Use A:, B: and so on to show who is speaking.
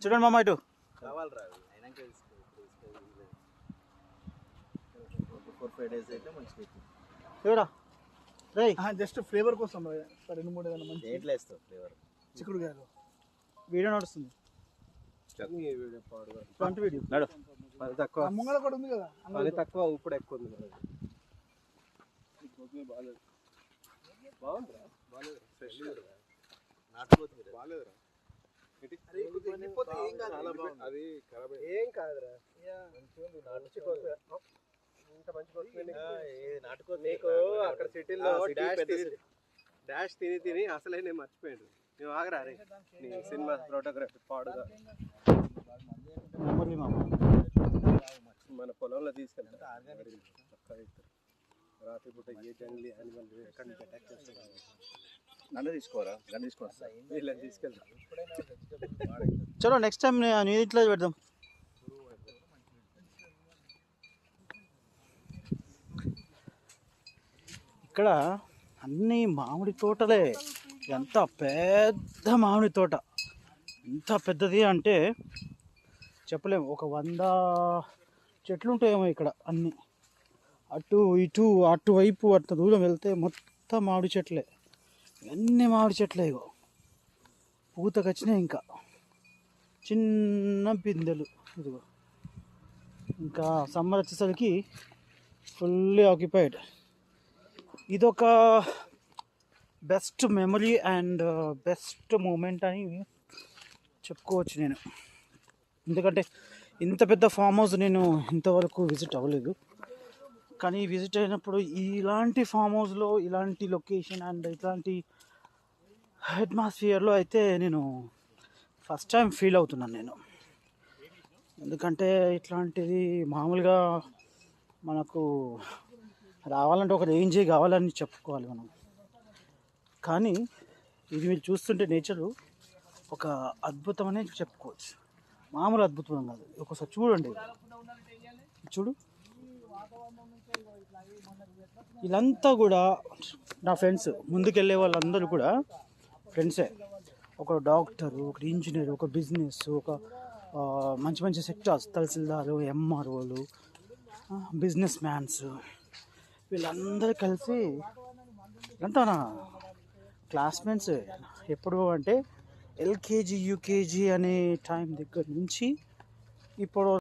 A: చూడండి మామ ఇటు
B: జస్ట్ ఫ్లేవర్ కోసం 2-3 ఏదైనా ఫ్లేవర్ చిక్కుడుకాయలు
A: వీడియో నడుస్తుంది
B: తక్కువ ముంగళ కూడా ఉంది కదా
C: అది తక్కువ ఇప్పుడు ఎక్కువ ఉంది ఏం కాదురా నీకు అక్కడ సిటీలో డాష్ తిని అసలే నేను మర్చిపోయాడు. నువ్వు ఆగరా రే, నీ సినిమా ఫోటోగ్రఫీ పాడుగా మన పొలంలో తీసుకెళ్తా. రాత్రి పూట ఏ జంగ్లీ యానిమల్ ఎక్కడి నుంచి అటాక్ చేస్తా నన్ను తీసుకోరా, నన్ను తీసుకొస్తా, వీళ్ళని తీసుకెళ్తా.
A: చలో నెక్స్ట్ టైం నీ ఇంట్లో పెడదాం. ఇక్కడ అన్నీ మామిడి తోటలే. ఎంత పెద్ద మామిడి తోట, ఎంత పెద్దది అంటే చెప్పలేము. ఒక 100 చెట్లు ఉంటాయేమో ఇక్కడ. అన్నీ అటు ఇటు అటువైపు అట్లా దూరం వెళ్తే మొత్తం మామిడి చెట్లే. అన్ని మామిడి చెట్లే. ఇగో పూతకు వచ్చినాయి, ఇంకా చిన్న పిందెలు. ఇదిగో ఇంకా సమ్మర్ వచ్చేసరికి ఫుల్లీ ఆక్యుపైడ్. ఇదొక best memory and best moment అని చెప్పుకోవచ్చు నేను. ఎందుకంటే ఇంత పెద్ద ఫామ్ హౌస్ నేను ఇంతవరకు విజిట్ అవ్వలేదు. కానీ విజిట్ అయినప్పుడు ఇలాంటి ఫామ్ హౌస్లో ఇలాంటి లొకేషన్ అండ్ ఇలాంటి అట్మాస్ఫియర్లో అయితే నేను ఫస్ట్ టైం ఫీల్ అవుతున్నాను నేను. ఎందుకంటే ఇట్లాంటిది మామూలుగా మనకు రావాలంటే ఒక రేంజ్ కావాలని చెప్పుకోవాలి మనం. కానీ ఇది మీరు చూస్తుంటే నేచరు ఒక అద్భుతం అనేది చెప్పుకోవచ్చు. మామూలు అద్భుతం కాదు. ఒకసారి చూడండి, చూడు. వీళ్ళంతా కూడా నా ఫ్రెండ్స్. ముందుకెళ్ళే వాళ్ళందరూ కూడా ఫ్రెండ్సే. ఒక డాక్టరు, ఒక ఇంజనీర్, ఒక బిజినెస్, ఒక మంచి మంచి సెక్టార్స్, తహసీల్దారు, ఎంఆర్ఓలు, బిజినెస్ మ్యాన్స్, వీళ్ళందరూ కలిసి అంతా నా క్లాస్మేట్స్. ఎప్పుడు అంటే ఎల్కేజీ యూకేజీ అనే టైం దగ్గర నుంచి ఇప్పుడు